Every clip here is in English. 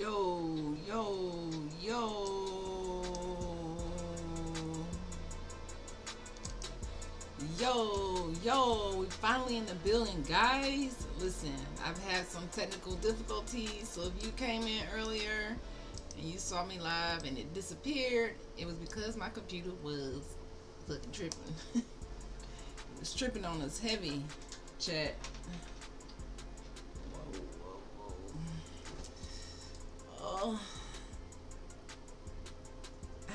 Yo, yo, yo, we finally in the building, guys. Listen, I've had some technical difficulties, so if you came in earlier and you saw me live and it disappeared, it was because my computer was fucking tripping. It was tripping on us heavy, chat. Whoa, whoa, whoa. Oh.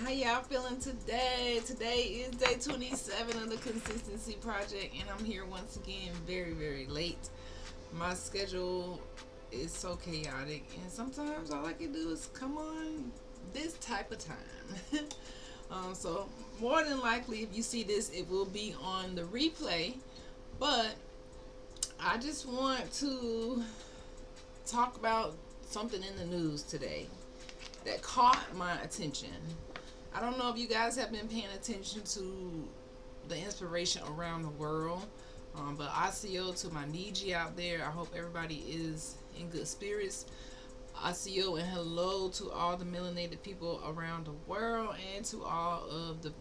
How y'all feeling today? Today is day 27 of the Consistency Project, and I'm here once again very, very late. My schedule is so chaotic, and sometimes all I can do is come on this type of time. So more than likely, if you see this, it will be on the replay, but I just want to talk about something in the news today that caught my attention. I don't know if you guys have been paying attention to the inspiration around the world, but ICO to my Niiji out there. I hope everybody is in good spirits. ICO and hello to all the melanated people around the world and to all of the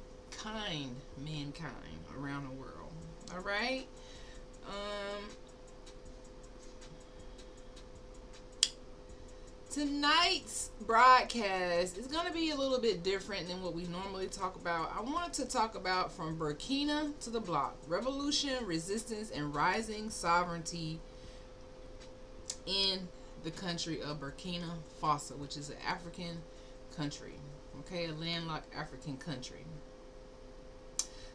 mankind around the world. All right. Tonight's broadcast is going to be a little bit different than what we normally talk about. I want to talk about from Burkina to the block, revolution, resistance, and rising sovereignty in the country of Burkina Faso, which is an African country, okay, a landlocked African country.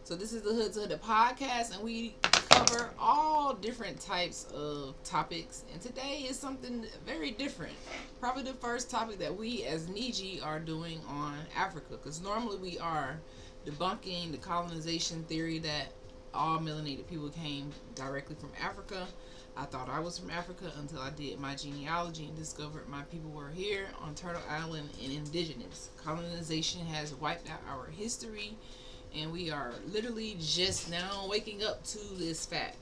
So this is the Hood2Hooded podcast, and we cover all different types of topics. And today is something very different. Probably the first topic that we as Niiji are doing on Africa, because normally we are debunking the colonization theory that all melanated people came directly from Africa. I thought I was from Africa until I did my genealogy and discovered my people were here on Turtle Island and Indigenous. Colonization has wiped out our history, and we are literally just now waking up to this fact.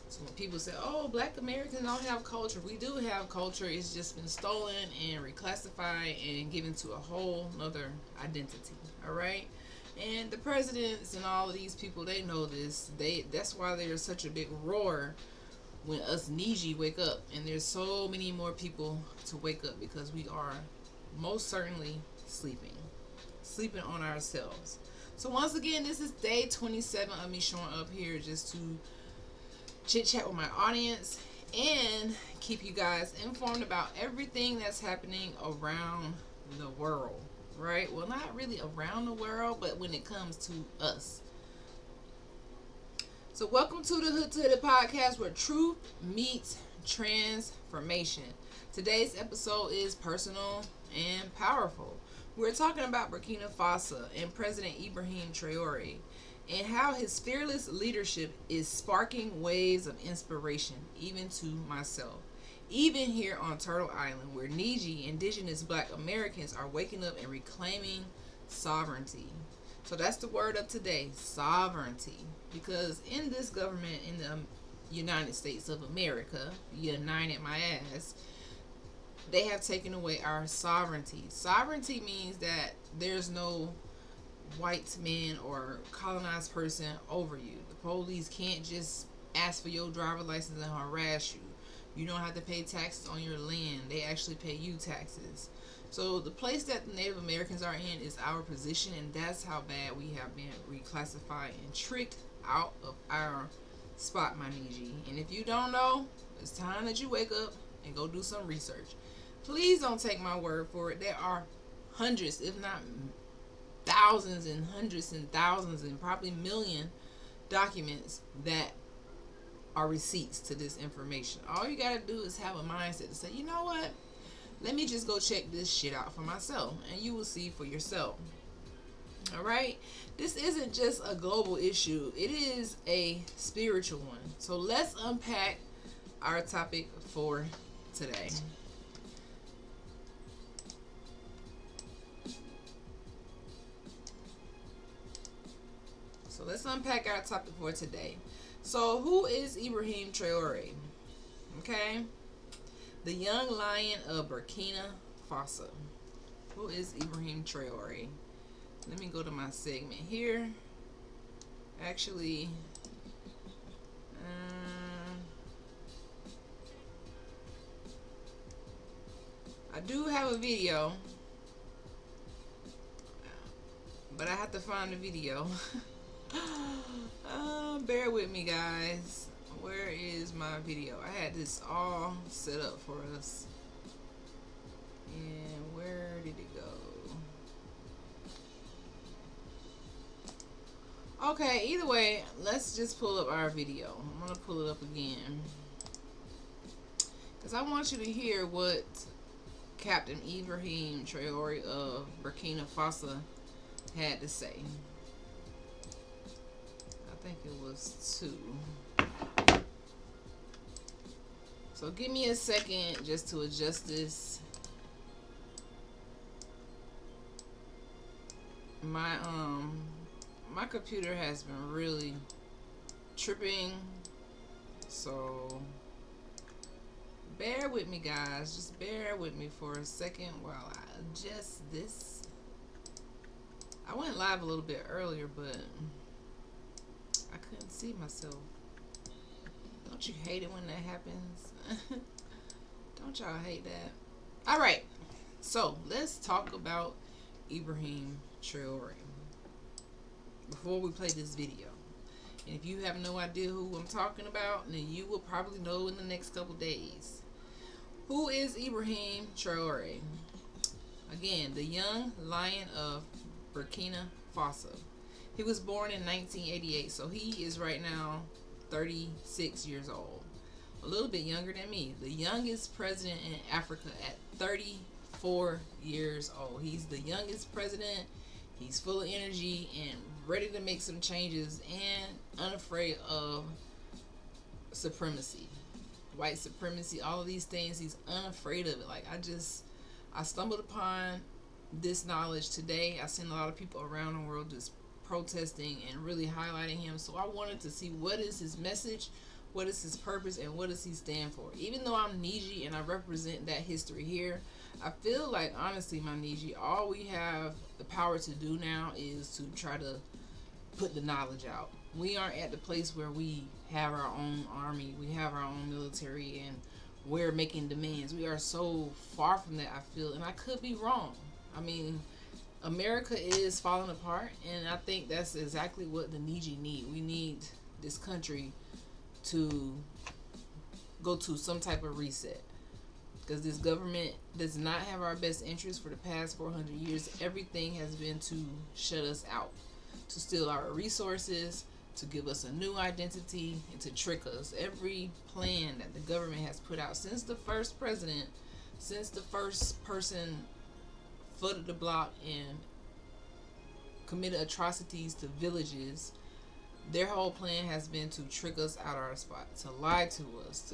So when people say, oh, black Americans don't have culture, we do have culture. It's just been stolen and reclassified and given to a whole nother identity. All right. And the presidents and all of these people, they know this. That's why there's such a big roar when us Niiji wake up. And there's so many more people to wake up, because we are most certainly sleeping on ourselves. So once again, this is day 27 of me showing up here just to chit chat with my audience and keep you guys informed about everything that's happening around the world, right? Well, not really around the world, but when it comes to us. So welcome to the Hood2Hooded podcast, where truth meets transformation. Today's episode is personal and powerful. We're talking about Burkina Faso and President Ibrahim Traoré, and how his fearless leadership is sparking waves of inspiration, even to myself. Even here on Turtle Island, where Niiji, indigenous black Americans, are waking up and reclaiming sovereignty. So that's the word of today, sovereignty. Because in this government, in the United States of America, united my ass, they have taken away our sovereignty. Sovereignty means that there's no white man or colonized person over you. The police can't just ask for your driver license and harass you. You don't have to pay taxes on your land. They actually pay you taxes. So the place that the Native Americans are in is our position, and that's how bad we have been reclassified and tricked out of our spot, my Niiji. And if you don't know, it's time that you wake up and go do some research. Please don't take my word for it. There are hundreds, if not thousands and hundreds and thousands and probably million documents that are receipts to this information. All you gotta do is have a mindset to say, you know what? Let me just go check this shit out for myself, and you will see for yourself. All right? This isn't just a global issue. It is a spiritual one. So let's unpack our topic for today. So let's unpack our topic for today. So who is Ibrahim Traoré? Okay. The young lion of Burkina Faso. Who is Ibrahim Traoré? Let me go to my segment here. Actually, I do have a video, but I have to find the video. Bear with me, guys. Where is my video? I had this all set up for us. And where did it go? Okay, either way, let's just pull up our video. I'm going to pull it up again, because I want you to hear what Captain Ibrahim Traoré of Burkina Faso had to say. I think it was 2. So give me a second just to adjust this. My computer has been really tripping, so bear with me, guys. Just bear with me for a second while I adjust this. I went live a little bit earlier, but I couldn't see myself. Don't you hate it when that happens? Don't y'all hate that? Alright, so let's talk about Ibrahim Traoré before we play this video. And if you have no idea who I'm talking about, then you will probably know in the next couple days. Who is Ibrahim Traoré? Again, the young lion of Burkina Faso. He was born in 1988, so he is right now 36 years old. A little bit younger than me. The youngest president in Africa at 34 years old. He's the youngest president. He's full of energy and ready to make some changes and unafraid of supremacy, white supremacy, all of these things. He's unafraid of it. Like, I stumbled upon this knowledge today. I've seen a lot of people around the world just protesting and really highlighting him. So I wanted to see what is his message, what is his purpose, and what does he stand for. Even though I'm Niiji and I represent that history here, I feel like, honestly, my Niiji, all we have the power to do now is to try to put the knowledge out. We aren't at the place where we have our own army, we have our own military, and we're making demands. We are so far from that, I feel, and I could be wrong. I mean, America is falling apart, and I think that's exactly what the Niiji need. We need this country to go to some type of reset, because this government does not have our best interest. For the past 400 years, everything has been to shut us out, to steal our resources, to give us a new identity, and to trick us. Every plan that the government has put out since the first president, since the first person footed the block and committed atrocities to villages, their whole plan has been to trick us out of our spot, to lie to us,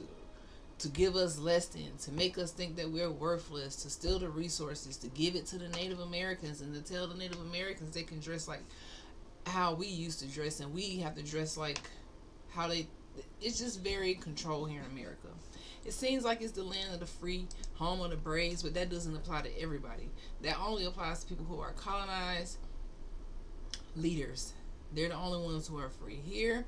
to give us less than, to make us think that we're worthless, to steal the resources, to give it to the Native Americans, and to tell the Native Americans they can dress like how we used to dress, and we have to dress like how they. It's just very controlled here in America. It seems like it's the land of the free, home of the braves, but that doesn't apply to everybody. That only applies to people who are colonized leaders. They're the only ones who are free. Here,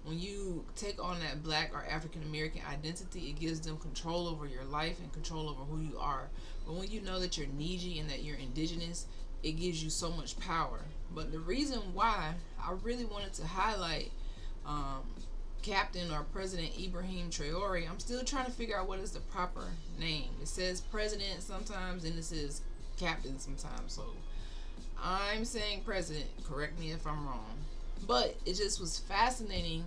when you take on that black or African American identity, it gives them control over your life and control over who you are. But when you know that you're Niiji and that you're indigenous, it gives you so much power. But the reason why I really wanted to highlight Captain or President Ibrahim Traoré, I'm still trying to figure out what is the proper name. It says president sometimes and it says captain sometimes, so I'm saying president. Correct me if I'm wrong. But it just was fascinating,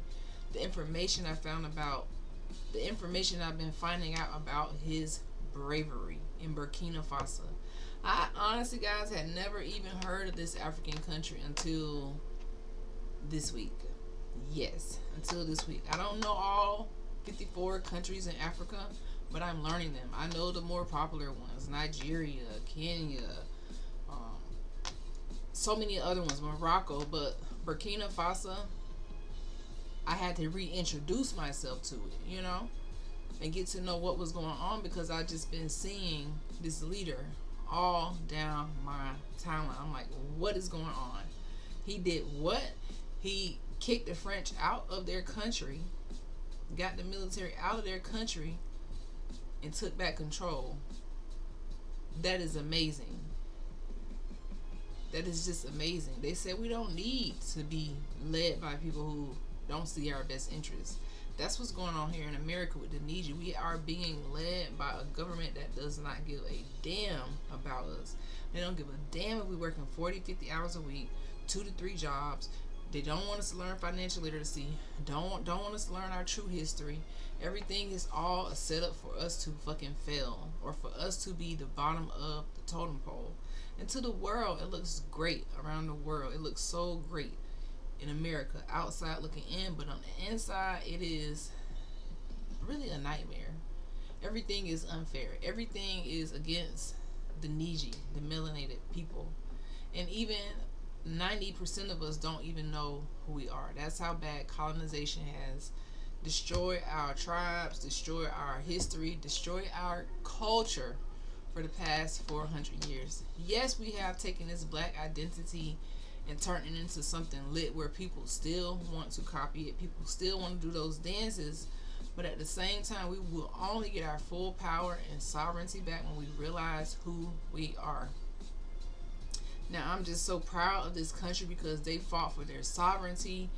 the information I found about, the information I've been finding out about his bravery in Burkina Faso. I honestly, guys, had never even heard of this African country until this week. Yes, until this week. I don't know all 54 countries in Africa, but I'm learning them. I know the more popular ones: Nigeria, Kenya, so many other ones, Morocco. But Burkina Faso, I had to reintroduce myself to it, you know, and get to know what was going on, because I just been seeing this leader all down my timeline. I'm like, what is going on? He did what? He kicked the French out of their country, got the military out of their country, and took back control. That is amazing. That is just amazing. They said we don't need to be led by people who don't see our best interests. That's what's going on here in America with the Niiji. We are being led by a government that does not give a damn about us. They don't give a damn if we're working 40, 50 hours a week, 2 to 3 jobs. They don't want us to learn financial literacy. Don't want us to learn our true history. Everything is all a setup for us to fucking fail, or for us to be the bottom of the totem pole. And to the world, it looks great around the world. It looks so great in America, outside looking in, but on the inside, it is really a nightmare. Everything is unfair. Everything is against the Niiji, the melanated people. And even 90% of us don't even know who we are. That's how bad colonization has destroyed our tribes, destroyed our history, destroyed our culture for the past 400 years. Yes, we have taken this black identity and turned it into something lit where people still want to copy it. People still want to do those dances. But at the same time, we will only get our full power and sovereignty back when we realize who we are. Now, I'm just so proud of this country because they fought for their sovereignty,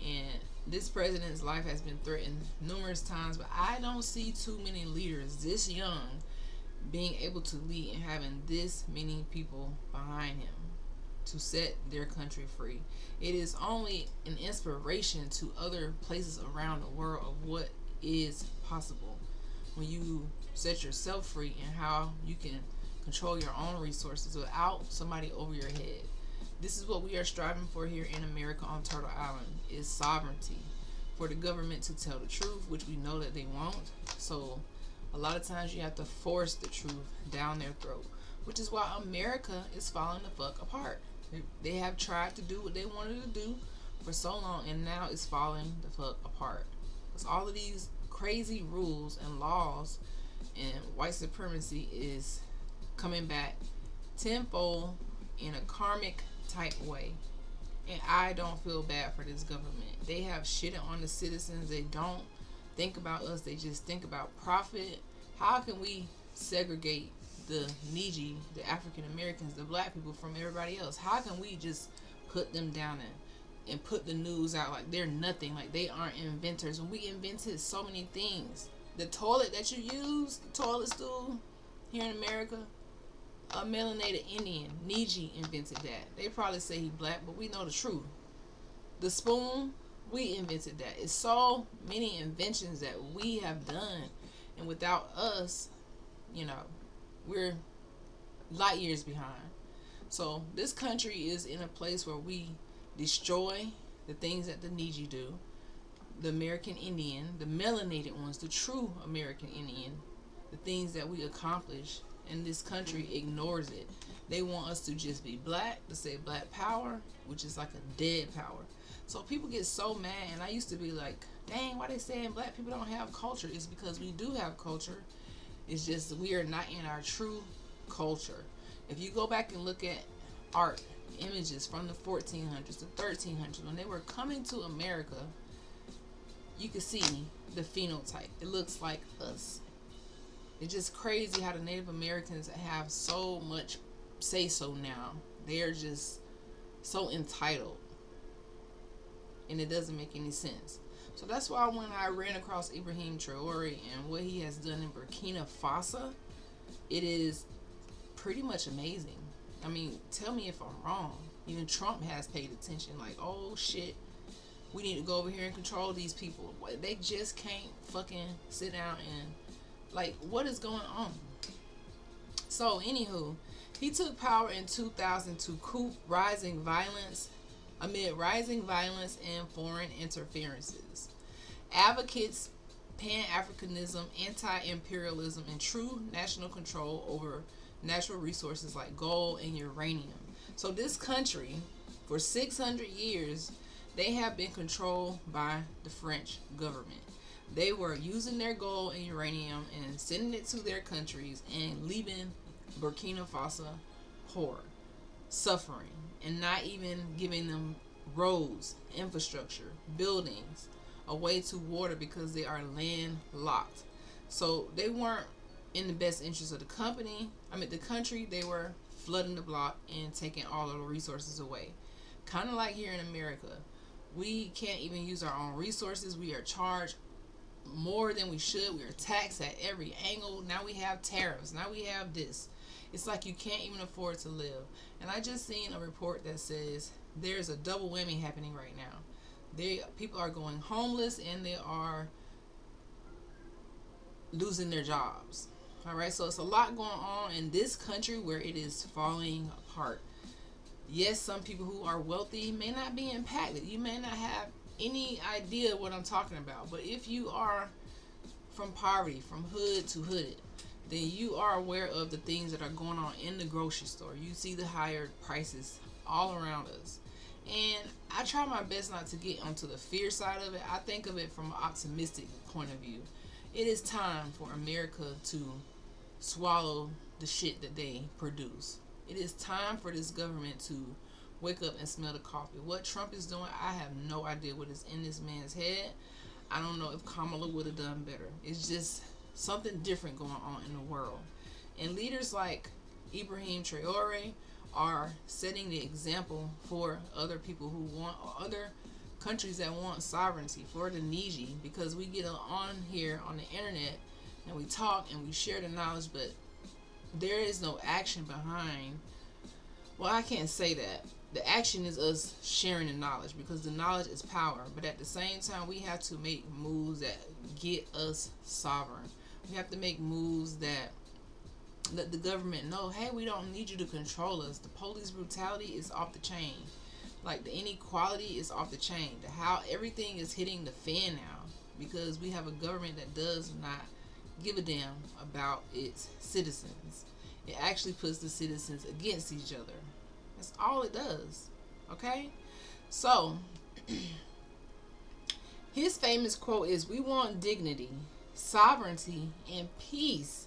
and this president's life has been threatened numerous times, but I don't see too many leaders this young being able to lead and having this many people behind him to set their country free. It is only an inspiration to other places around the world of what is possible when you set yourself free, and how you can control your own resources without somebody over your head. This is what we are striving for here in America on Turtle Island, is sovereignty. For the government to tell the truth, which we know that they won't. So a lot of times you have to force the truth down their throat, which is why America is falling the fuck apart. They have tried to do what they wanted to do for so long, and now it's falling the fuck apart. Because all of these crazy rules and laws and white supremacy is coming back tenfold in a karmic type way. And I don't feel bad for this government. They have shitted on the citizens. They don't think about us. They just think about profit. How can we segregate the Niiji, the African Americans, the black people from everybody else? How can we just put them down and put the news out like they're nothing, like they aren't inventors, when we invented so many things? The toilet that you use, the toilet stool here in America, a melanated Indian, Niiji, invented that. They probably say he black, but we know the truth. The spoon, we invented that. It's so many inventions that we have done, and without us, we're light years behind. So this country is in a place where we destroy the things that the Niiji do. The American Indian, the melanated ones, the true American Indian, the things that we accomplish, and this country ignores it. They want us to just be black, to say black power, which is like a dead power. So people get so mad, and I used to be like, dang, why they saying black people don't have culture? It's because we do have culture. It's just we are not in our true culture. If you go back and look at art, images from the 1400s, the 1300s, when they were coming to America, you can see the phenotype. It looks like us. It's just crazy how the Native Americans have so much say-so now. They're just so entitled, and it doesn't make any sense. So that's why when I ran across Ibrahim Traoré and what he has done in Burkina Faso, it is pretty much amazing. I mean, tell me if I'm wrong. Even Trump has paid attention, like, oh shit, we need to go over here and control these people. They just can't fucking sit down and, like, what is going on? So anywho, he took power in 2000 to coup amid rising violence and foreign interferences. Advocates Pan-Africanism, anti-imperialism, and true national control over natural resources like gold and uranium. So this country, for 600 years, they have been controlled by the French government. They were using their gold and uranium and sending it to their countries and leaving Burkina Faso poor, suffering, and not even giving them roads, infrastructure, buildings, a way to water because they are landlocked. So they weren't in the best interest of the country. They were flooding the block and taking all of the resources away. Kind of like here in America. We can't even use our own resources. We are charged more than we should. We are taxed at every angle. Now we have tariffs. Now we have this. It's like you can't even afford to live. And I just seen a report that says there's a double whammy happening right now. People are going homeless and they are losing their jobs. All right, so it's a lot going on in this country where it is falling apart. Yes, some people who are wealthy may not be impacted. You may not have any idea what I'm talking about. But if you are from poverty, from hood to hooded, then you are aware of the things that are going on in the grocery store. You see the higher prices all around us. And I try my best not to get onto the fear side of it. I think of it from an optimistic point of view. It is time for America to swallow the shit that they produce. It is time for this government to wake up and smell the coffee. What Trump is doing, I have no idea what is in this man's head. I don't know if Kamala would have done better. It's just something different going on in the world. And leaders like Ibrahim Traoré are setting the example for other people who want, or other countries that want sovereignty, for the Niiji, because we get on here on the internet and we talk and we share the knowledge, but there is no action behind. Well, I can't say that. The action is us sharing the knowledge, because the knowledge is power. But at the same time, we have to make moves that get us sovereign. We have to make moves that let the government know, hey, we don't need you to control us. The police brutality is off the chain. Like, the inequality is off the chain. How everything is hitting the fan now, because we have a government that does not give a damn about its citizens. It actually puts the citizens against each other. That's all it does. Okay? So, his famous quote is, we want dignity, sovereignty, and peace.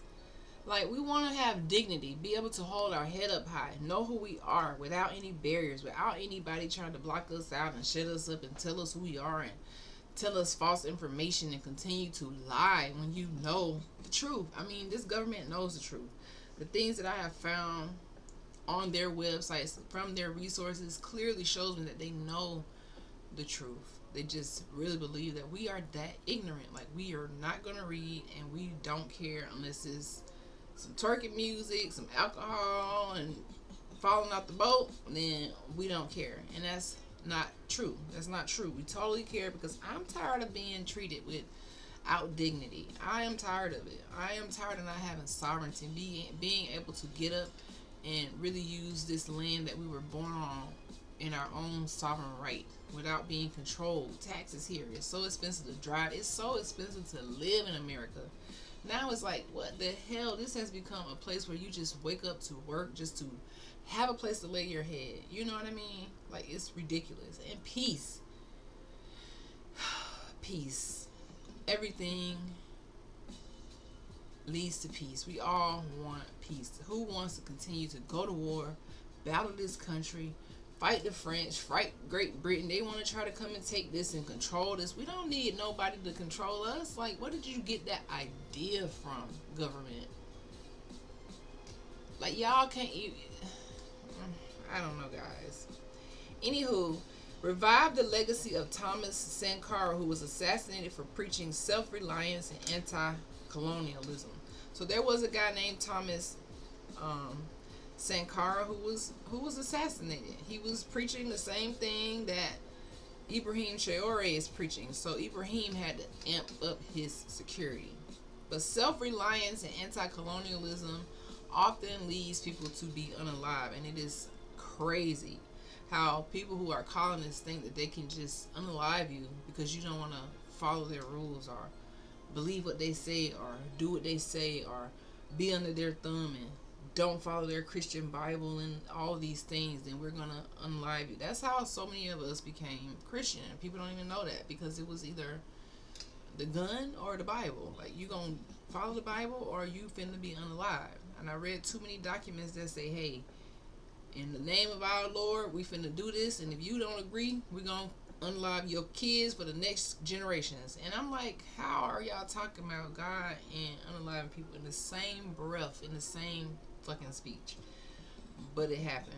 Like, we want to have dignity, be able to hold our head up high, know who we are without any barriers, without anybody trying to block us out and shut us up and tell us who we are and tell us false information and continue to lie when you know the truth. I mean, this government knows the truth. The things that I have found on their websites from their resources clearly shows me that they know the truth. They just really believe that we are that ignorant. Like, we are not going to read and we don't care unless it's some twerking music, some alcohol, and falling off the boat, then we don't care. And that's not true. That's not true. We totally care, because I'm tired of being treated without dignity. I am tired of it. I am tired of not having sovereignty, being able to get up and really use this land that we were born on in our own sovereign right without being controlled. Taxes here, it's so expensive to drive. It's so expensive to live in America. Now it's like, what the hell? This has become a place where you just wake up to work just to have a place to lay your head. You know what I mean? Like, it's ridiculous. And peace. Peace. Everything leads to peace. We all want peace. Who wants to continue to go to war, battle this country, fight the French, fight Great Britain? They want to try to come and take this and control this. We don't need nobody to control us. Like, where did you get that idea from, government? Like, y'all can't even... I don't know, guys. Anywho, revive the legacy of Thomas Sankara, who was assassinated for preaching self-reliance and anti-colonialism. So there was a guy named Thomas Sankara who was assassinated. He was preaching the same thing that Ibrahim Traoré is preaching. So Ibrahim had to amp up his security. But self-reliance and anti-colonialism often leads people to be unalive, and it is crazy how people who are colonists think that they can just unalive you because you don't want to follow their rules or believe what they say or do what they say or be under their thumb and don't follow their Christian Bible and all these things. Then we're gonna unalive you. That's how so many of us became Christian. People don't even know that, because it was either the gun or the Bible. Like, you gonna follow the Bible or you finna be unalive. And I read too many documents that say, hey, in the name of our Lord, we finna do this, and if you don't agree, we're gonna unalive your kids for the next generations. And I'm like, how are y'all talking about God and unaliving people in the same breath, in the same fucking speech? But it happened.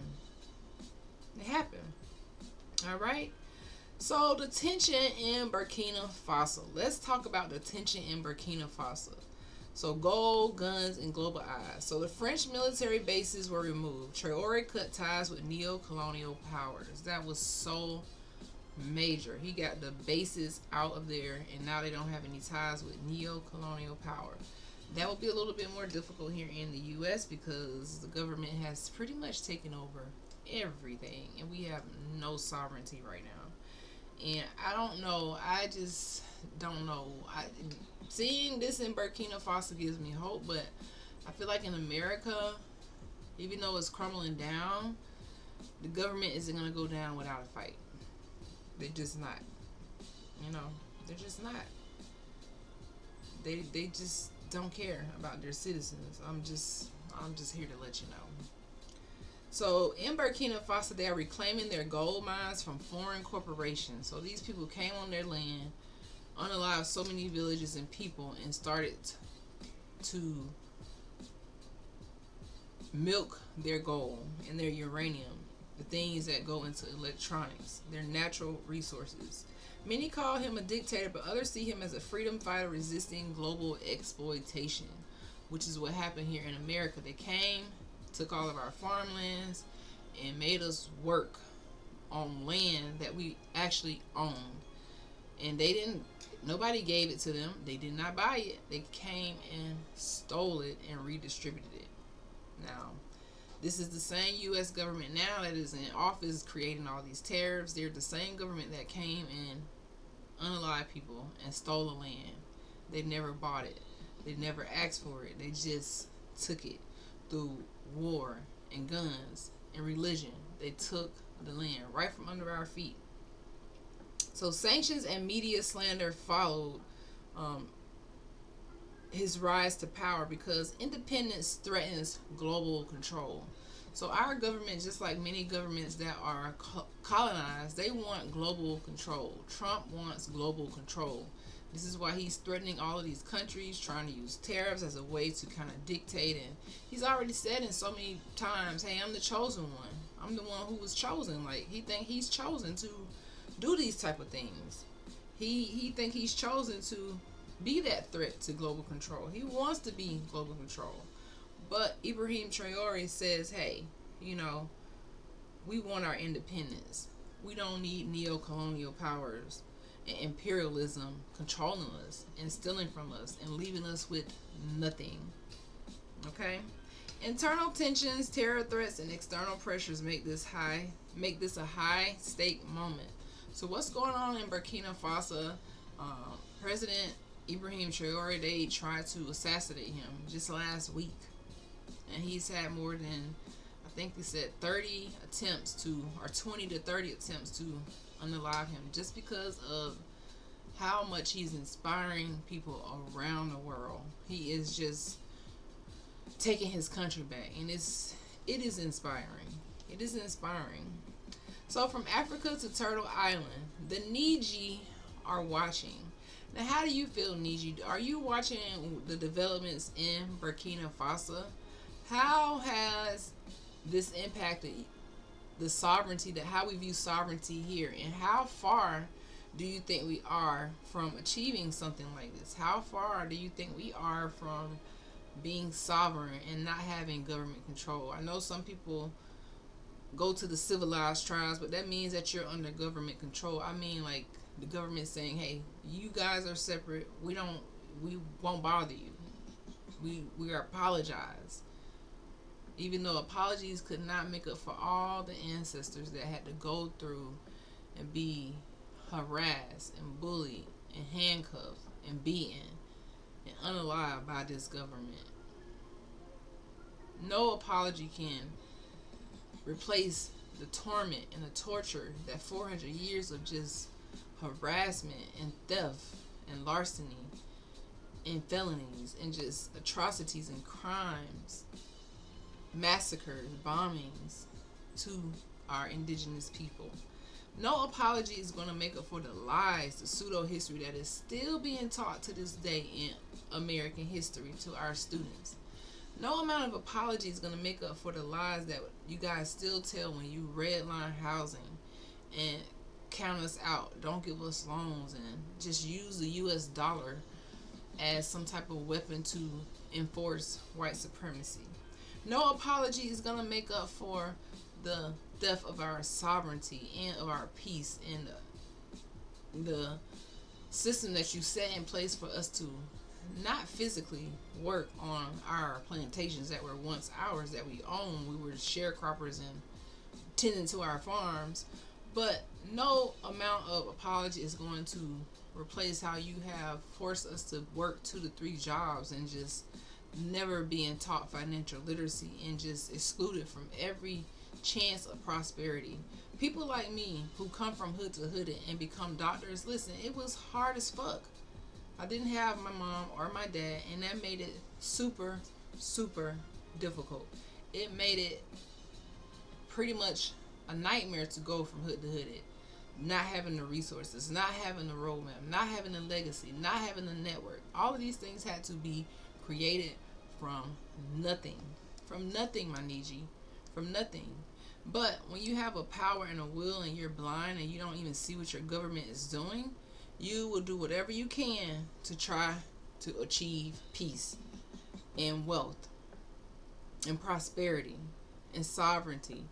It happened. Alright? So the tension in Burkina Faso. Let's talk about the tension in Burkina Faso. So gold, guns, and global eyes. So the French military bases were removed. Traoré cut ties with neo-colonial powers. That was so major. He got the bases out of there, and now they don't have any ties with neo-colonial power. That will be a little bit more difficult here in the U.S. because the government has pretty much taken over everything, and we have no sovereignty right now. And I don't know. I just don't know. Seeing this in Burkina Faso gives me hope, but I feel like in America, even though it's crumbling down, the government isn't going to go down without a fight. They're just not. You know, they're just not. They just don't care about their citizens. I'm just here to let you know. So in Burkina Faso, they are reclaiming their gold mines from foreign corporations. So these people came on their land, unalived so many villages and people, and started to milk their gold and their uranium, the things that go into electronics, their natural resources. Many call him a dictator, but others see him as a freedom fighter resisting global exploitation, which is what happened here in America. They came, took all of our farmlands, and made us work on land that we actually owned. And nobody gave it to them. They did not buy it. They came and stole it and redistributed it. Now, this is the same U.S. government now that is in office creating all these tariffs. They're the same government that came and unalived people and stole the land. They never bought it. They never asked for it. They just took it through war and guns and religion. They took the land right from under our feet. So sanctions and media slander followed his rise to power because independence threatens global control. So our government, just like many governments that are colonized, they want global control. Trump wants global control. This is why he's threatening all of these countries, trying to use tariffs as a way to kind of dictate. And he's already said in so many times, hey, I'm the chosen one. I'm the one who was chosen. Like, he think he's chosen to do these type of things. He think he's chosen to be that threat to global control. He wants to be global control. But Ibrahim Traoré says, hey, you know, we want our independence. We don't need neo-colonial powers and imperialism controlling us and stealing from us and leaving us with nothing. Okay? Internal tensions, terror threats, and external pressures make this a high stake moment. So what's going on in Burkina Faso? President Ibrahim Traoré, they tried to assassinate him just last week. And he's had more than, I think they said 30 attempts to, or 20 to 30 attempts to unalive him, just because of how much he's inspiring people around the world. He is just taking his country back, and it is inspiring. It is inspiring. So from Africa to Turtle Island, the Niiji are watching. Now, how do you feel, Niiji? Are you watching the developments in Burkina Faso? How has this impacted the sovereignty, how we view sovereignty here, and how far do you think we are from achieving something like this? How far do you think we are from being sovereign and not having government control? I know some people go to the civilized tribes, but that means that you're under government control. I mean, like, the government saying, hey, you guys are separate. We won't bother you. We are apologize. Even though apologies could not make up for all the ancestors that had to go through and be harassed and bullied and handcuffed and beaten and unalived by this government. No apology can replace the torment and the torture that 400 years of just harassment and theft and larceny and felonies and just atrocities and crimes massacres, bombings to our indigenous people. No apology is going to make up for the lies, the pseudo history that is still being taught to this day in American history to our students. No amount of apology is going to make up for the lies that you guys still tell when you redline housing and count us out, don't give us loans, and just use the US dollar as some type of weapon to enforce white supremacy. No apology is going to make up for the death of our sovereignty and of our peace and the system that you set in place for us to not physically work on our plantations that were once ours, that we owned. We were sharecroppers and tending to our farms. But no amount of apology is going to replace how you have forced us to work 2 to 3 jobs and just never being taught financial literacy and just excluded from every chance of prosperity. People like me who come from Hood2Hooded and become doctors, listen, it was hard as fuck. I didn't have my mom or my dad, and that made it super, super difficult. It made it pretty much a nightmare to go from Hood2Hooded. Not having the resources, not having the roadmap, not having the legacy, not having the network. All of these things had to be created from nothing. From nothing, my Niiji. From nothing. But when you have a power and a will and you're blind and you don't even see what your government is doing, you will do whatever you can to try to achieve peace and wealth and prosperity and sovereignty.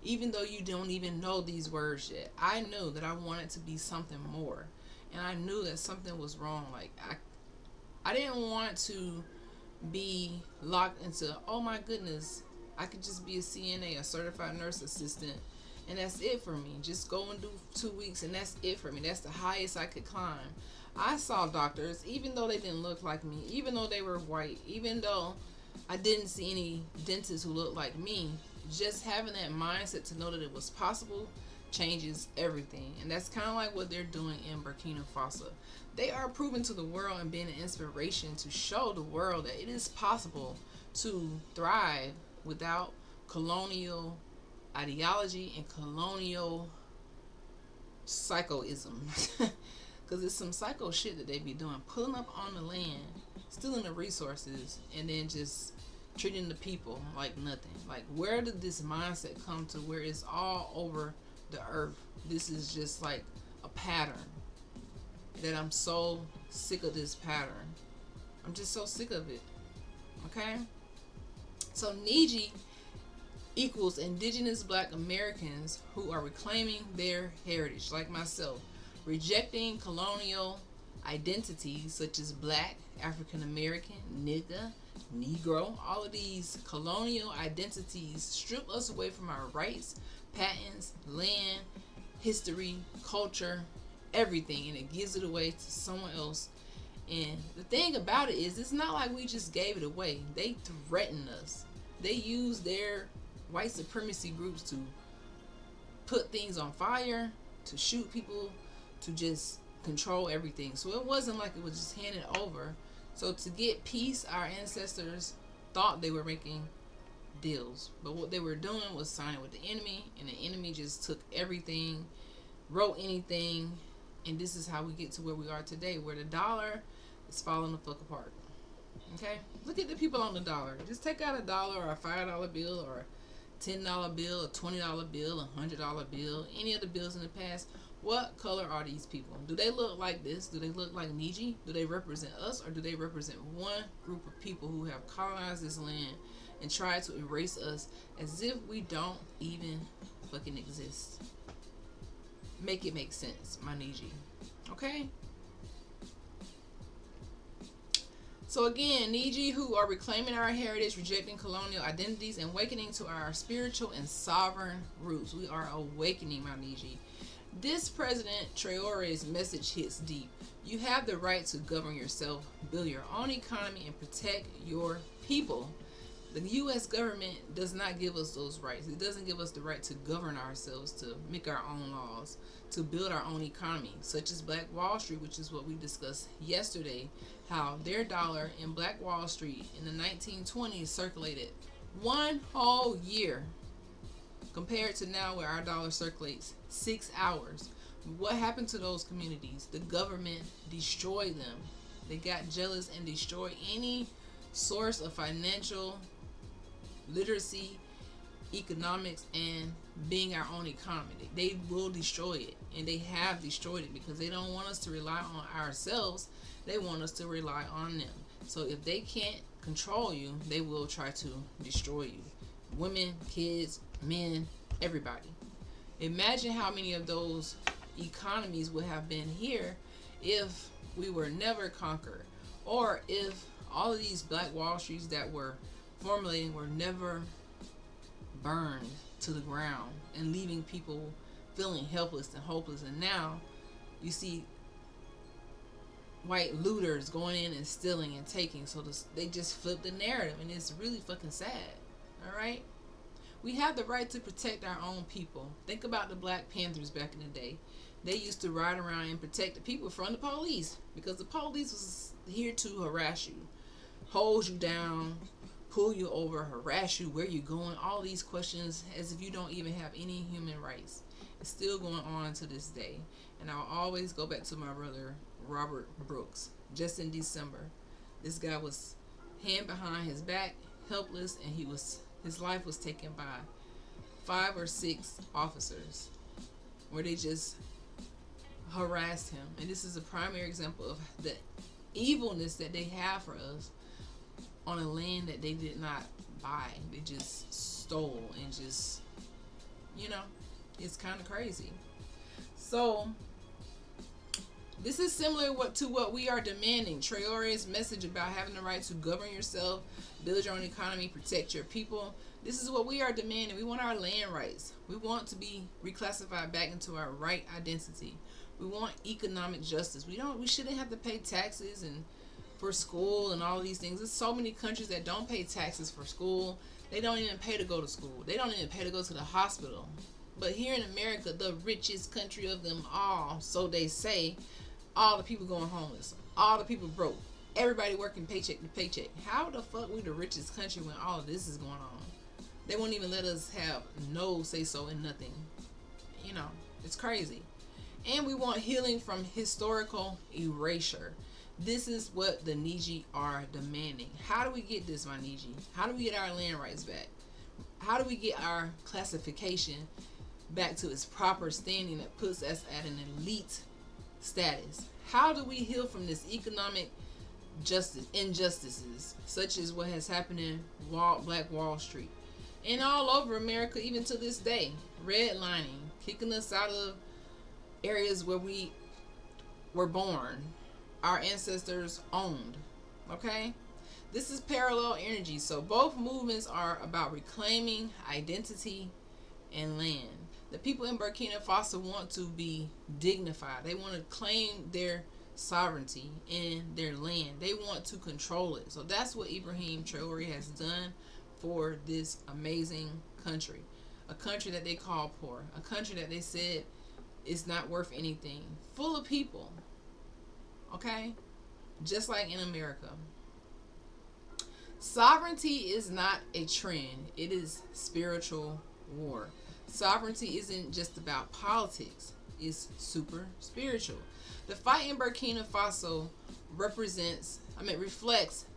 Even though you don't even know these words yet, I knew that I wanted to be something more, and I knew that something was wrong. Like I didn't want to be locked into, oh my goodness, I could just be a CNA, a certified nurse assistant, and that's it for me. Just go and do 2 weeks and that's it for me. That's the highest I could climb. I saw doctors, even though they didn't look like me, even though they were white, even though I didn't see any dentists who looked like me. Just having that mindset to know that it was possible changes everything. And that's kind of like what they're doing in Burkina Faso. They are proving to the world and being an inspiration to show the world that it is possible to thrive without colonial ideology and colonial psychoism. Because it's some psycho shit that they be doing, pulling up on the land, stealing the resources, and then just treating the people like nothing. Like, where did this mindset come to where it's all over the earth? This is just like a pattern that I'm so sick of. This pattern, I'm just so sick of it. Okay, so Niiji equals Indigenous Black Americans who are reclaiming their heritage, like myself, rejecting colonial identities such as Black, African American, nigga, Negro. All of these colonial identities strip us away from our rights, patents, land, history, culture, everything, and it gives it away to someone else. And the thing about it is, it's not like we just gave it away. They threatened us. They used their white supremacy groups to put things on fire, to shoot people, to just control everything. So it wasn't like it was just handed over. So to get peace, our ancestors thought they were making deals, but what they were doing was signing with the enemy, and the enemy just took everything, wrote anything, and this is how we get to where we are today, where the dollar is falling the fuck apart. Okay, look at the people on the dollar. Just take out $1 or a $5 bill or a $10 bill, a $20 bill, a $100 bill, any of the bills in the past. What color are these people? Do they look like this? Do they look like Niiji? Do they represent us, or do they represent one group of people who have colonized this land and tried to erase us as if we don't even fucking exist? Make it make sense, my Niiji. Okay? So again, Niiji who are reclaiming our heritage, rejecting colonial identities, and awakening to our spiritual and sovereign roots. We are awakening, my Niiji. This President Traoré's message hits deep. You have the right to govern yourself, build your own economy, and protect your people. The U.S. government does not give us those rights. It doesn't give us the right to govern ourselves, to make our own laws, to build our own economy, such as Black Wall Street, which is what we discussed yesterday, how their dollar in Black Wall Street in the 1920s circulated 1 whole year compared to now where our dollar circulates 6 hours. What happened to those communities? The government destroyed them. They got jealous and destroyed any source of financial literacy, economics, and being our own economy. They will destroy it, and they have destroyed it because they don't want us to rely on ourselves. They want us to rely on them. So if they can't control you, they will try to destroy you. Women, kids, men, everybody. Imagine how many of those economies would have been here if we were never conquered, or if all of these Black Wall Streets that were formulating were never burned to the ground and leaving people feeling helpless and hopeless. And now you see white looters going in and stealing and taking. So they just flip the narrative, and it's really fucking sad. All right, we have the right to protect our own people. Think about the Black Panthers back in the day. They used to ride around and protect the people from the police, because the police was here to harass you, hold you down, pull you over, harass you, where you going, all these questions, as if you don't even have any human rights. It's still going on to this day. And I'll always go back to my brother Robert Brooks. Just in December, this guy was hand behind his back, helpless, and his life was taken by 5 or 6 officers, where they just harassed him. And this is a primary example of the evilness that they have for us on a land that they did not buy. They just stole, and just, it's kind of crazy. So this is similar to what we are demanding. Traoré's message about having the right to govern yourself, build your own economy, protect your people. This is what we are demanding. We want our land rights. We want to be reclassified back into our right identity. We want economic justice. We shouldn't have to pay taxes and for school and all of these things. There's so many countries that don't pay taxes for school. They don't even pay to go to school. They don't even pay to go to the hospital. But here in America, the richest country of them all, so they say, all the people going homeless, all the people broke, everybody working paycheck to paycheck. How the fuck we the richest country when all of this is going on? They won't even let us have no say so in nothing. It's crazy. And we want healing from historical erasure. This is what the Niiji are demanding. How do we get this, my Niiji? How do we get our land rights back? How do we get our classification back to its proper standing that puts us at an elite status? How do we heal from this economic injustices, such as what has happened in Black Wall Street and all over America, even to this day? Redlining, kicking us out of areas where we were born, our ancestors owned. Okay, this is parallel energy. So both movements are about reclaiming identity and land. The people in Burkina Faso want to be dignified. They want to claim their sovereignty in their land. They want to control it. So that's what Ibrahim Traoré has done for this amazing country. A country that they call poor. A country that they said is not worth anything. Full of people. Okay? Just like in America. Sovereignty is not a trend. It is spiritual war. Sovereignty isn't just about politics. It's super spiritual. The fight in Burkina Faso reflects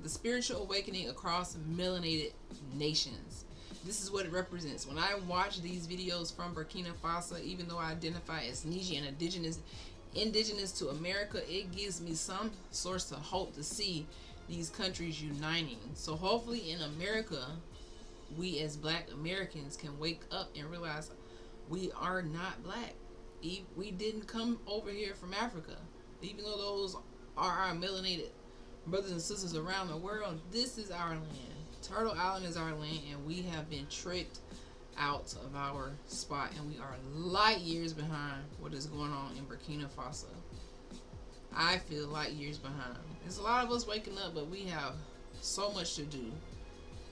the spiritual awakening across melanated nations. This is what it represents. When I watch these videos from Burkina Faso, even though I identify as Niiji and indigenous to America, it gives me some source of hope to see these countries uniting. So hopefully in America, we as Black Americans can wake up and realize we are not black. We didn't come over here from Africa. Even though those are our melanated brothers and sisters around the world, this is our land. Turtle Island is our land, and we have been tricked out of our spot, and we are light years behind what is going on in Burkina Faso. I feel light years behind. There's a lot of us waking up, but we have so much to do,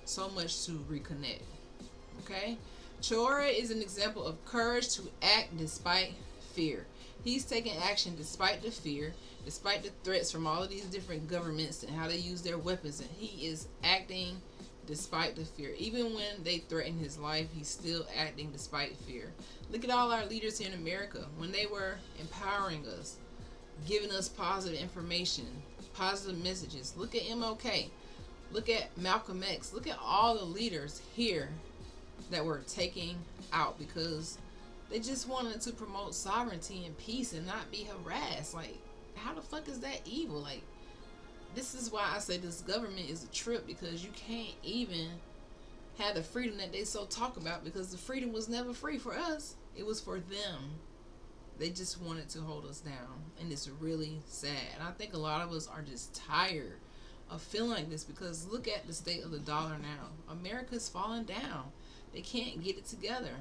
so much to reconnect. Okay? Traoré is an example of courage to act despite fear. He's taking action despite the fear, despite the threats from all of these different governments and how they use their weapons, and he is acting despite the fear. Even when they threaten his life, he's still acting despite fear. Look at all our leaders here in America. When they were empowering us, giving us positive information, positive messages. Look at MLK. Look at Malcolm X. Look at all the leaders here that were taken out because they just wanted to promote sovereignty and peace and not be harassed. Like, how the fuck is that evil? Like, this is why I say this government is a trip, because you can't even have the freedom that they so talk about, because the freedom was never free for us. It was for them. They just wanted to hold us down, and it's really sad. And I think a lot of us are just tired of feeling like this, because look at the state of the dollar now. America's falling down. They can't get it together.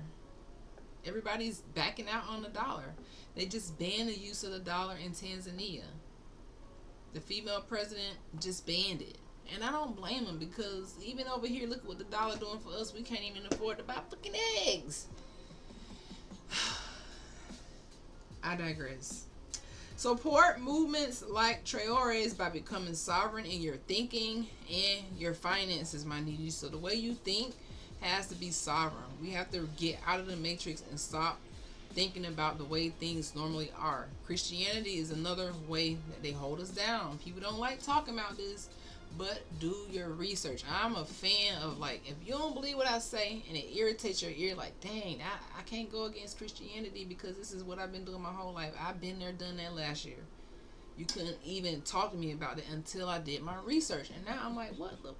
Everybody's backing out on the dollar. They just banned the use of the dollar in Tanzania. The female president just banned it. And I don't blame them, because even over here, look at what the dollar doing for us. We can't even afford to buy fucking eggs. I digress. Support movements like Traoré's by becoming sovereign in your thinking and your finances, my Niiji. So the way you think has to be sovereign. We have to get out of the matrix and stop thinking about the way things normally are. Christianity is another way that they hold us down. People don't like talking about this, but do your research. I'm a fan of, like, if you don't believe what I say and it irritates your ear, like, dang, I can't go against Christianity because this is what I've been doing my whole life. I've been there, done that last year. You couldn't even talk to me about it until I did my research. And now I'm like, what the,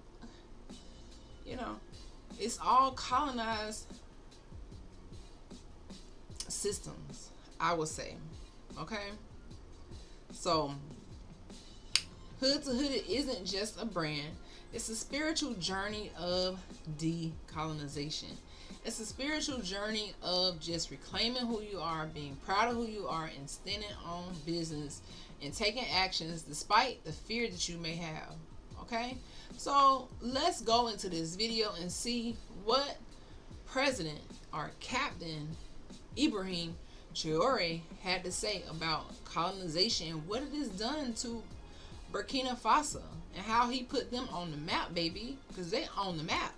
you know, it's all colonized systems, I would say. Okay? So, Hood2Hooded isn't just a brand. It's a spiritual journey of decolonization. It's a spiritual journey of just reclaiming who you are, being proud of who you are, and standing on business and taking actions despite the fear that you may have. Okay? So let's go into this video and see what President or Captain Ibrahim Traoré had to say about colonization and what it has done to Burkina Faso and how he put them on the map, baby, because they on the map.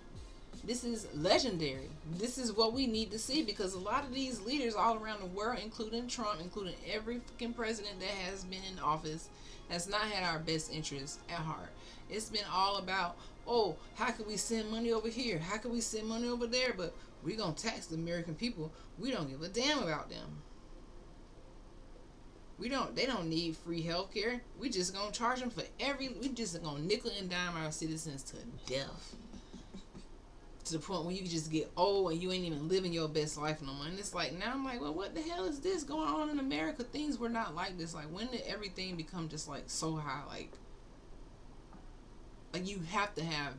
This is legendary. This is what we need to see, because a lot of these leaders all around the world, including Trump, including every fucking president that has been in office, has not had our best interests at heart. It's been all about, oh, how can we send money over here? How can we send money over there? But we're going to tax the American people. We don't give a damn about them. They don't need free health care. We just going to charge them for we just going to nickel and dime our citizens to death. To the point where you just get old and you ain't even living your best life no more. And it's like, now I'm like, well, what the hell is this going on in America? Things were not like this. Like, when did everything become just like so high? Like you have to have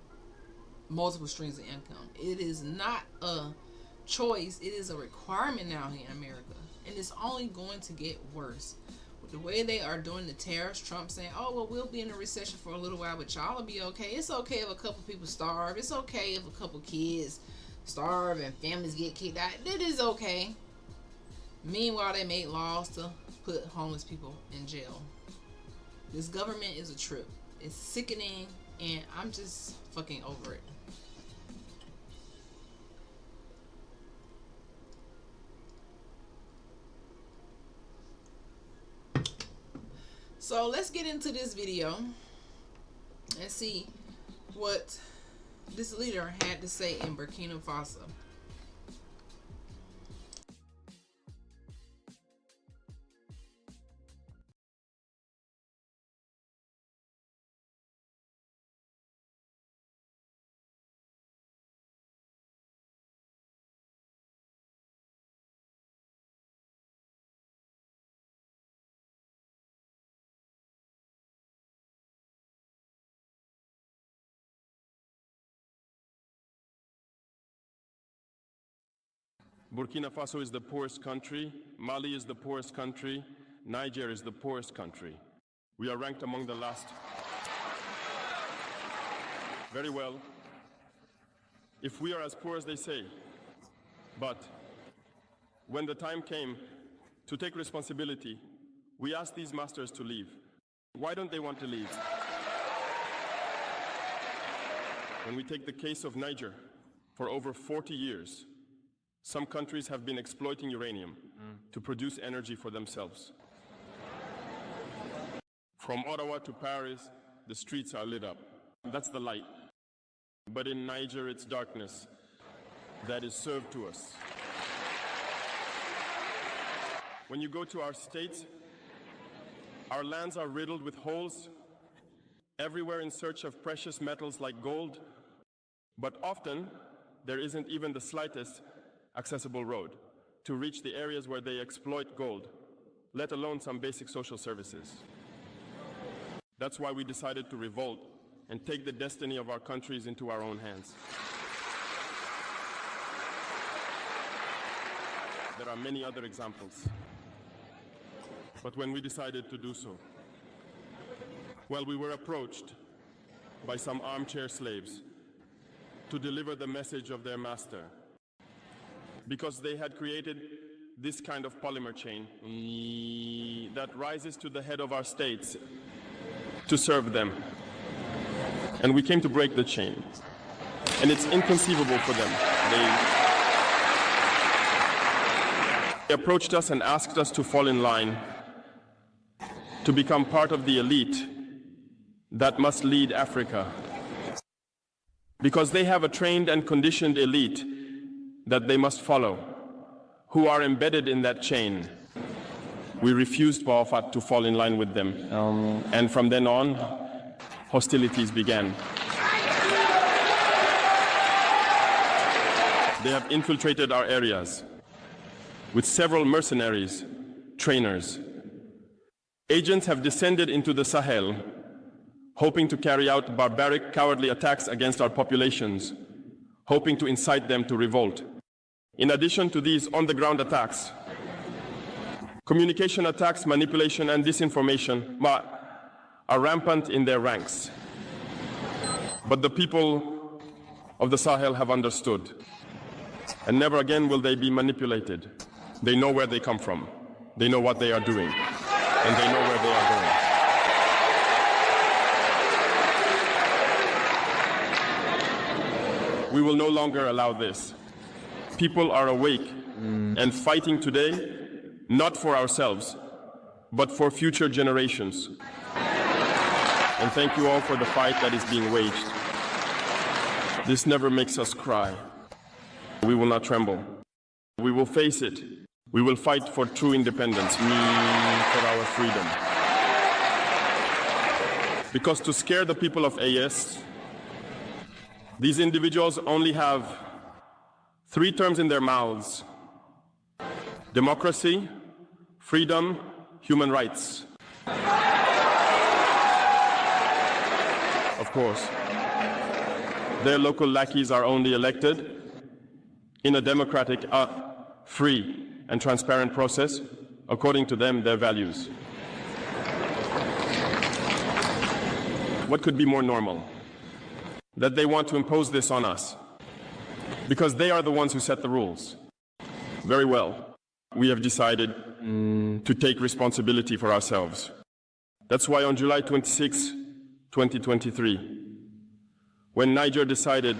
multiple streams of income. It is not a choice. It is a requirement now here in America. And it's only going to get worse. With the way they are doing the tariffs, Trump saying, oh, well, we'll be in a recession for a little while, but y'all will be okay. It's okay if a couple people starve. It's okay if a couple kids starve and families get kicked out. It is okay. Meanwhile, they made laws to put homeless people in jail. This government is a trip. It's sickening, and I'm just fucking over it. So let's get into this video and see what this leader had to say in Burkina Faso. Burkina Faso is the poorest country, Mali is the poorest country, Niger is the poorest country. We are ranked among the last. Very well. If we are as poor as they say, but when the time came to take responsibility, we asked these masters to leave. Why don't they want to leave? When we take the case of Niger, for over 40 years, some countries have been exploiting uranium to produce energy for themselves. From Ottawa to Paris, the streets are lit up. That's the light. But in Niger, it's darkness that is served to us. When you go to our states, our lands are riddled with holes, everywhere in search of precious metals like gold, but often there isn't even the slightest accessible road to reach the areas where they exploit gold, let alone some basic social services. That's why we decided to revolt and take the destiny of our countries into our own hands. There are many other examples. But when we decided to do so, well, we were approached by some armchair slaves to deliver the message of their master, because they had created this kind of polymer chain that rises to the head of our states to serve them. And we came to break the chain. And it's inconceivable for them. They approached us and asked us to fall in line, to become part of the elite that must lead Africa. Because they have a trained and conditioned elite that they must follow, who are embedded in that chain. We refused to fall in line with them. And from then on, hostilities began. They have infiltrated our areas with several mercenaries, trainers. Agents have descended into the Sahel, hoping to carry out barbaric, cowardly attacks against our populations, hoping to incite them to revolt. In addition to these on-the-ground attacks, communication attacks, manipulation, and disinformation are rampant in their ranks. But the people of the Sahel have understood, and never again will they be manipulated. They know where they come from, they know what they are doing, and they know where they are going. We will no longer allow this. People are awake and fighting today, not for ourselves, but for future generations. And thank you all for the fight that is being waged. This never makes us cry. We will not tremble. We will face it. We will fight for true independence, for our freedom. Because to scare the people of AS, these individuals only have 3 terms in their mouths: democracy, freedom, human rights. Of course, their local lackeys are only elected in a democratic, free and transparent process, according to them, their values. What could be more normal? That they want to impose this on us, because they are the ones who set the rules. Very well, we have decided to take responsibility for ourselves. That's why on July 26, 2023, when Niger decided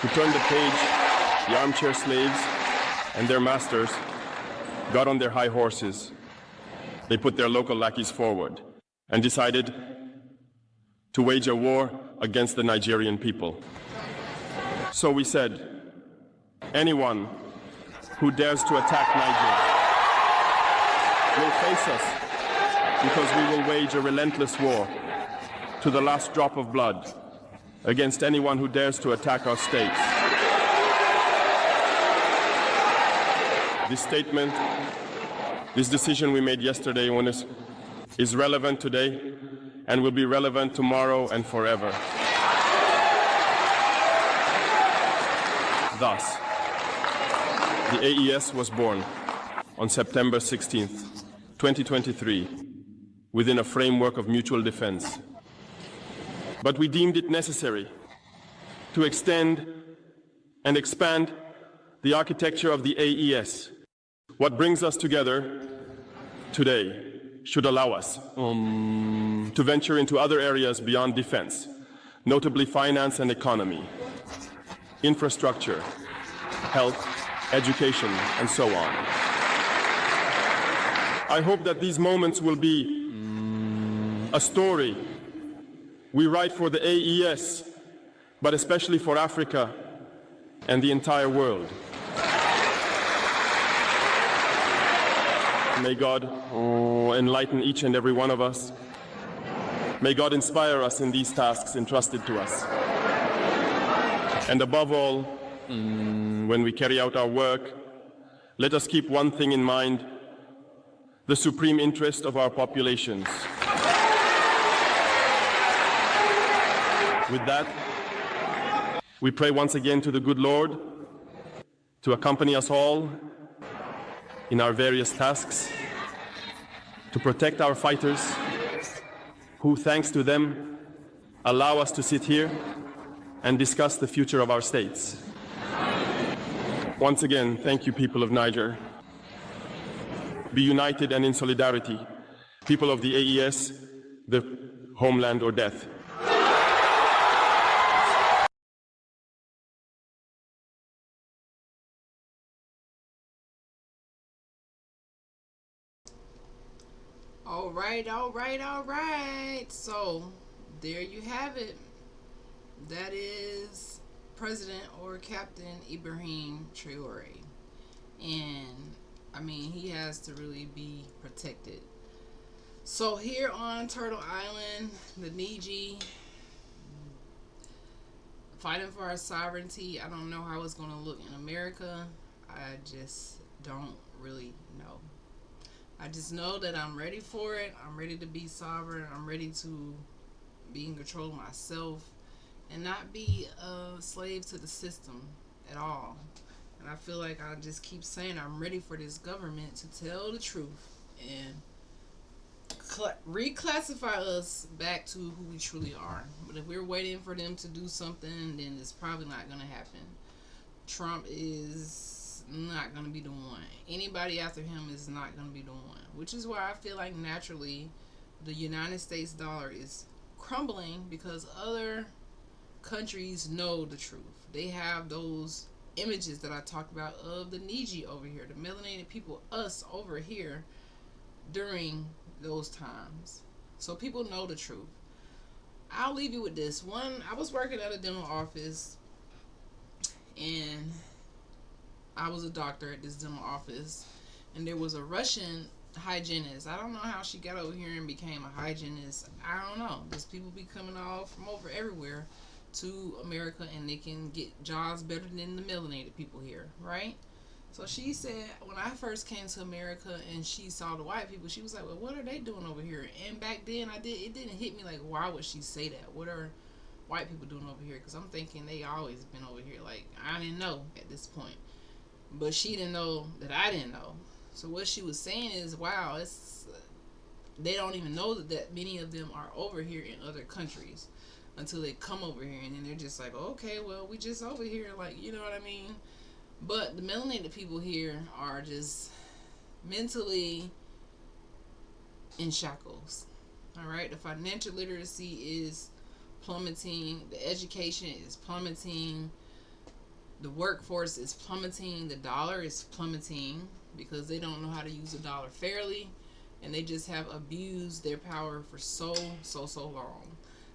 to turn the page, the armchair slaves and their masters got on their high horses. They put their local lackeys forward and decided to wage a war against the Nigerian people. So we said, anyone who dares to attack Niger will face us, because we will wage a relentless war to the last drop of blood against anyone who dares to attack our states. This statement, this decision we made yesterday is relevant today and will be relevant tomorrow and forever. Thus, the AES was born on September 16th, 2023, within a framework of mutual defense. But we deemed it necessary to extend and expand the architecture of the AES. What brings us together today should allow us to venture into other areas beyond defense, notably finance and economy, infrastructure, health, education, and so on. I hope that these moments will be a story we write for the AES, but especially for Africa and the entire world. May God enlighten each and every one of us. May God inspire us in these tasks entrusted to us. And above all, when we carry out our work, let us keep one thing in mind: the supreme interest of our populations. With that, we pray once again to the good Lord to accompany us all in our various tasks, to protect our fighters, who, thanks to them, allow us to sit here and discuss the future of our states. Once again, thank you, people of Niger. Be united and in solidarity. People of the AES, the homeland or death. All right. So, there you have it. That is President or Captain Ibrahim Traoré. And, I mean, he has to really be protected. So, here on Turtle Island, the Niiji, fighting for our sovereignty. I don't know how it's going to look in America. I just don't really know. I just know that I'm ready for it. I'm ready to be sovereign. I'm ready to be in control of myself and not be a slave to the system at all. And I feel like I just keep saying I'm ready for this government to tell the truth and reclassify us back to who we truly are. But if we're waiting for them to do something, then it's probably not going to happen. Trump is not going to be the one. Anybody after him is not going to be the one. Which is why I feel like naturally the United States dollar is crumbling, because other countries know the truth. They have those images that I talked about of the Niiji over here, the melanated people, us over here during those times. So people know the truth. I'll leave you with this one. I was working at a dental office, and I was a doctor at this dental office, and there was a Russian hygienist. I don't know how she got over here and became a hygienist. I don't know. There's people be coming all from over everywhere to America, and they can get jobs better than the melanated people here, right? So she said, when I first came to America and she saw the white people, she was like, well, what are they doing over here? And back then, it didn't hit me like, why would she say that? What are white people doing over here? Because I'm thinking they always been over here. Like, I didn't know at this point. But she didn't know that I didn't know. So what she was saying is, wow, they don't even know that many of them are over here in other countries until they come over here, and then they're just like, okay, well, we just over here, like, you know what I mean? But the melanated people here are just mentally in shackles. All right, the financial literacy is plummeting, the education is plummeting, the workforce is plummeting, the dollar is plummeting because they don't know how to use the dollar fairly, and they just have abused their power for so long.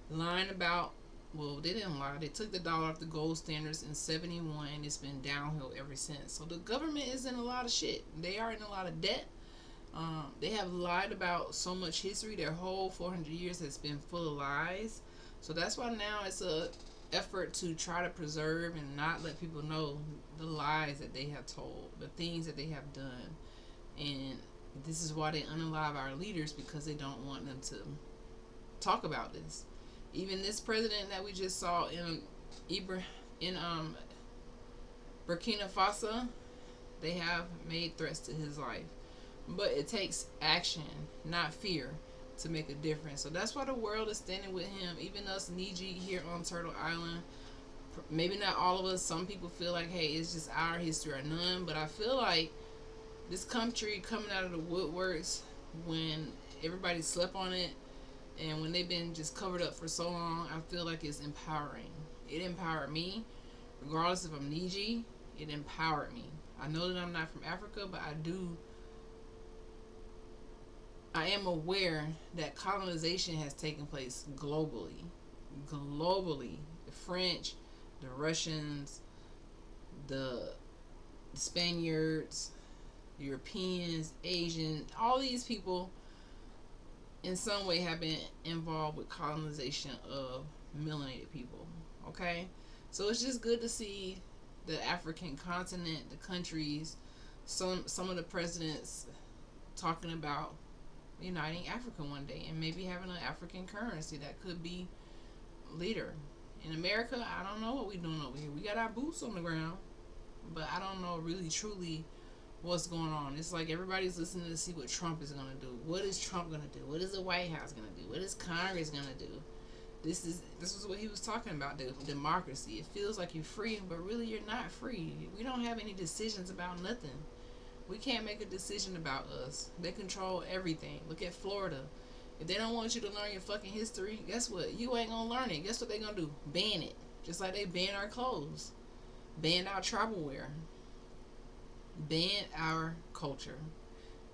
Lying about, well, they didn't lie. They took the dollar off the gold standards in 71, and it's been downhill ever since. So the government is in a lot of shit. They are in a lot of debt. They have lied about so much history. Their whole 400 years has been full of lies. So that's why now it's a effort to try to preserve and not let people know the lies that they have told, the things that they have done. And this is why they unalive our leaders, because they don't want them to talk about this. Even this president that we just saw in Burkina Faso, they have made threats to his life. But it takes action, not fear, to make a difference. So that's why the world is standing with him. Even us Niiji here on Turtle Island, maybe not all of us. Some people feel like, hey, it's just our history or none. But I feel like this country coming out of the woodworks when everybody slept on it, And when they've been just covered up for so long, I feel like it's empowering. It empowered me, regardless if I'm Niiji. It empowered me. I know that I'm not from Africa, but I am aware that colonization has taken place globally. Globally. The French, the Russians, the Spaniards, Europeans, Asians, all these people in some way have been involved with colonization of melanated people. Okay? So it's just good to see the African continent, the countries, some of the presidents talking about uniting Africa one day and maybe having an African currency that could be leader. In America, I don't know what we're doing over here. We got our boots on the ground, but I don't know really truly what's going on. It's like everybody's listening to see what Trump is going to do. What is Trump going to do? What is the White House going to do? What is Congress going to do? This is what he was talking about, the democracy. It feels like you're free, but really you're not free. We don't have any decisions about nothing. We can't make a decision about us. They control everything. Look at Florida. If they don't want you to learn your fucking history, guess what? You ain't gonna learn it. Guess what they gonna do? Ban it. Just like they banned our clothes. Banned our tribal wear. Banned our culture.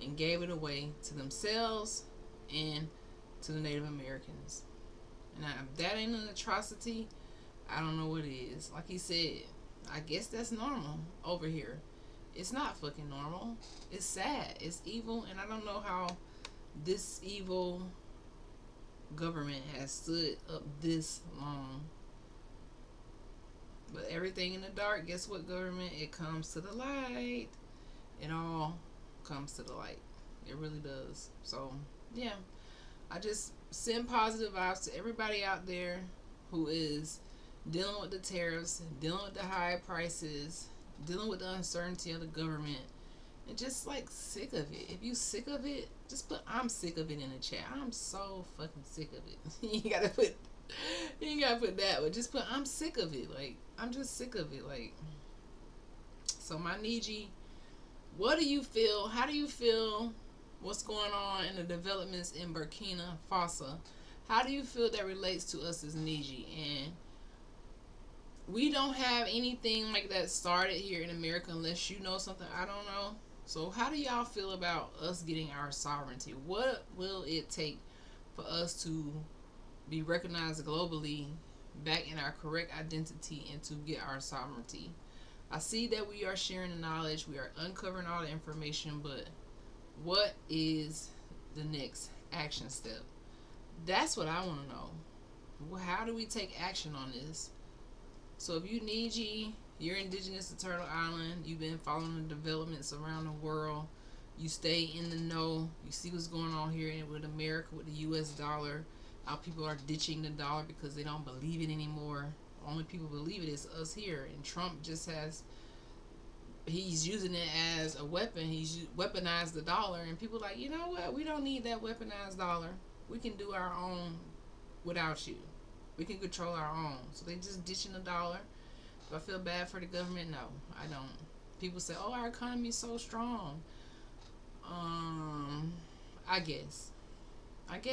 And gave it away to themselves and to the Native Americans. And if that ain't an atrocity, I don't know what is. Like he said, I guess that's normal over here. It's not fucking normal. It's sad. It's evil. And I don't know how this evil government has stood up this long. But everything in the dark, guess what, government? It comes to the light. It all comes to the light. It really does. So, yeah. I just send positive vibes to everybody out there who is dealing with the tariffs, dealing with the high prices, dealing with the uncertainty of the government, and just like sick of it. If you sick of it, just put "I'm sick of it" in the chat. I'm so fucking sick of it. You ain't gotta put that, but just put "I'm sick of it." Like, I'm just sick of it. Like, so my Niiji, what do you feel? How do you feel? What's going on in the developments in Burkina Faso? How do you feel that relates to us as Niiji? And we don't have anything like that started here in America unless you know something I don't know. So how do y'all feel about us getting our sovereignty? What will it take for us to be recognized globally, back in our correct identity, and to get our sovereignty? I see that we are sharing the knowledge, we are uncovering all the information, but what is the next action step? That's what I want to know. How do we take action on this? So if you Niiji, you're indigenous to Turtle Island, you've been following the developments around the world, you stay in the know, you see what's going on here with America, with the US dollar, how people are ditching the dollar because they don't believe it anymore. Only people believe it is us here. And Trump just he's using it as a weapon. He's weaponized the dollar, and people are like, you know what? We don't need that weaponized dollar. We can do our own without you. We can control our own. So they just ditching the dollar. Do I feel bad for the government? No, I don't. People say, oh, our economy is so strong. I guess. But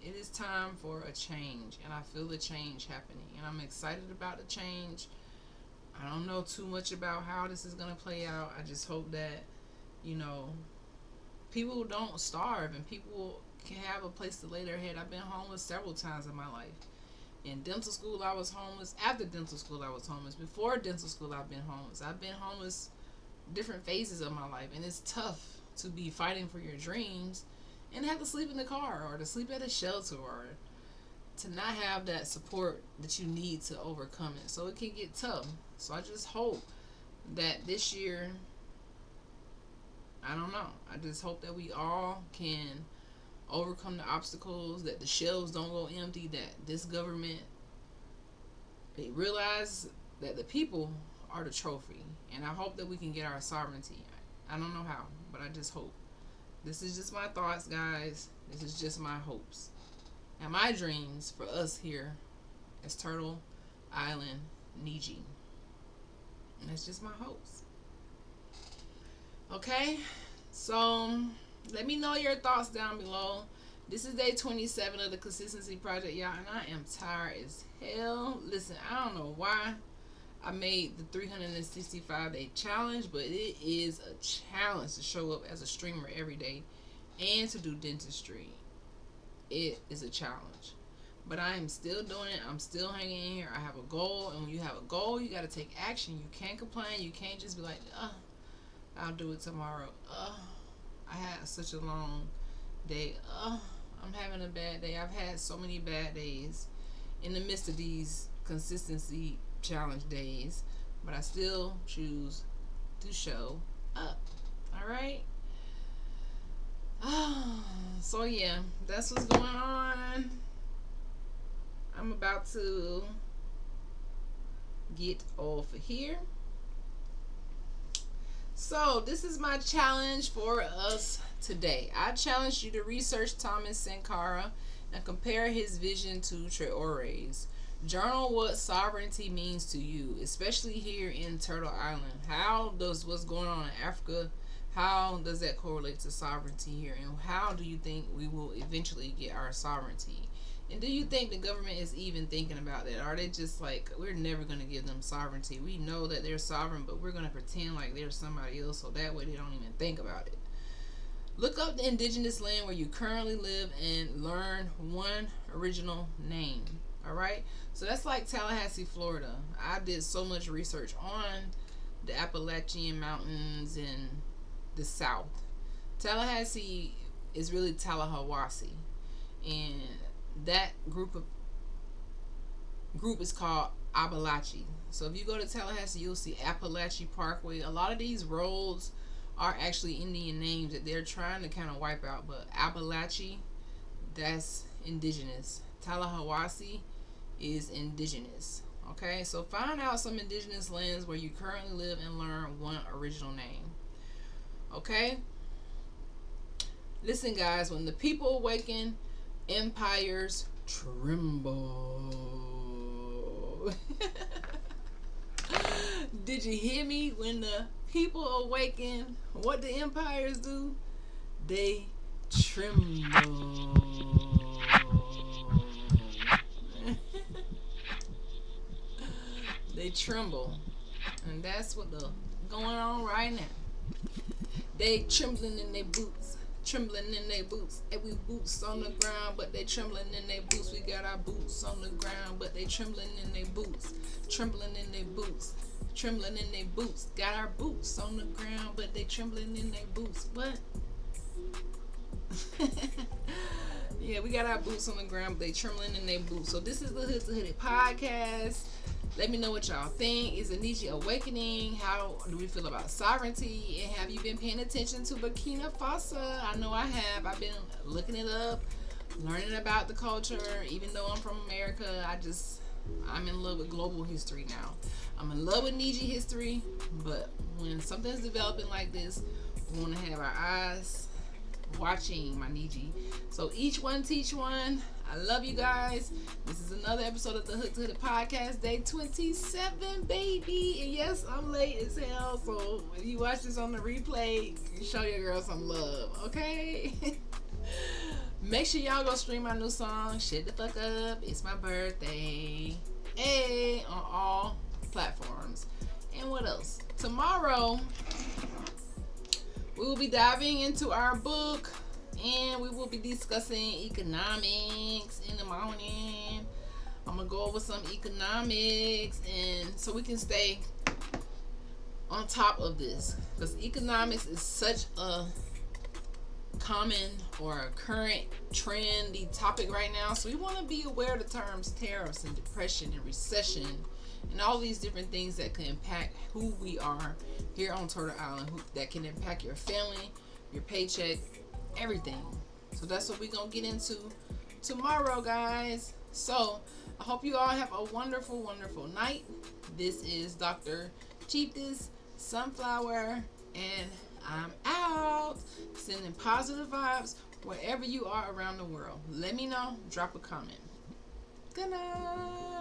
it is time for a change, and I feel the change happening, and I'm excited about the change. I don't know too much about how this is going to play out. I just hope that, people don't starve and people can have a place to lay their head. I've been homeless several times in my life. In dental school, I was homeless. After dental school, I was homeless. Before dental school, I've been homeless. I've been homeless different phases of my life, and it's tough to be fighting for your dreams and have to sleep in the car or to sleep at a shelter or to not have that support that you need to overcome it. So it can get tough. So I just hope that this year, I don't know, I just hope that we all can overcome the obstacles, that the shelves don't go empty, that this government, they realize that the people are the trophy. And I hope that we can get our sovereignty. I don't know how, but I just hope. This is just my thoughts, guys. This is just my hopes and my dreams for us here as Turtle Island Niiji. And that's just my hopes. Okay, so Let me know your thoughts down below. This is day 27 of the Consistency Project, y'all, and I am tired as hell. Listen, I don't know why I made the 365-day challenge, but it is a challenge to show up as a streamer every day and to do dentistry. It is a challenge. But I am still doing it. I'm still hanging in here. I have a goal, and when you have a goal, you got to take action. You can't complain. You can't just be like, I'll do it tomorrow. I had such a long day. I'm having a bad day. I've had so many bad days in the midst of these consistency challenge days, but I still choose to show up. All right. So yeah, that's what's going on. I'm about to get off of here. So this is my challenge for us today. I challenge you to research Thomas Sankara and compare his vision to Traoré's. Journal what sovereignty means to you, especially here in Turtle Island. How does what's going on in Africa, how does that correlate to sovereignty here? And how do you think we will eventually get our sovereignty? And do you think the government is even thinking about that? Are they just like, we're never going to give them sovereignty. We know that they're sovereign, but we're going to pretend like they're somebody else, so that way they don't even think about it. Look up the indigenous land where you currently live and learn one original name. All right? So that's like Tallahassee, Florida. I did so much research on the Appalachian Mountains in the South. Tallahassee is really Tallahawassee. And that group is called Appalachia. So if you go to Tallahassee, you'll see Appalachia Parkway. A lot of these roads are actually Indian names that they're trying to kind of wipe out, but Appalachia, that's indigenous. Tallahawassee is indigenous. Okay, so find out some indigenous lands where you currently live and learn one original name. Okay, listen guys, when the people awaken, empires tremble. Did you hear me? When the people awaken, what the empires do? They tremble. They tremble. And that's what the going on right now. They trembling in their boots. Trembling in their boots. And we boots on the ground, but they trembling in their boots. We got our boots on the ground, but they trembling in their boots. Trembling in their boots. Trembling in their boots. Got our boots on the ground, but they trembling in their boots. What? Yeah, we got our boots on the ground, but they trembling in their boots. So this is the Hood2Hooded podcast. Let me know what y'all think. Is the Niiji awakening? How do we feel about sovereignty? And have you been paying attention to Burkina Faso? I know I have. I've been looking it up, learning about the culture. Even though I'm from America, I'm in love with global history now. I'm in love with Niiji history, but when something's developing like this, we want to have our eyes watching my Niiji. So each one teach one. I love you guys. This is another episode of the Hood2Hooded podcast, day 27, baby. And yes, I'm late as hell. So if you watch this on the replay, show your girl some love, okay? Make sure y'all go stream my new song, Shut the Fuck Up. It's my birthday. Hey, on all platforms. And what else? Tomorrow, we will be diving into our book. And we will be discussing economics in the morning. I'm going to go over some economics and so we can stay on top of this. Because economics is such a common or a current trendy topic right now. So we want to be aware of the terms tariffs and depression and recession and all these different things that can impact who we are here on Turtle Island. That can impact your family, your paycheck, everything. So that's what we're gonna get into tomorrow, guys. So I hope you all have a wonderful, wonderful night. This is Dr. Cheapest Sunflower, and I'm out. Sending positive vibes wherever you are around the world. Let me know. Drop a comment. Good night.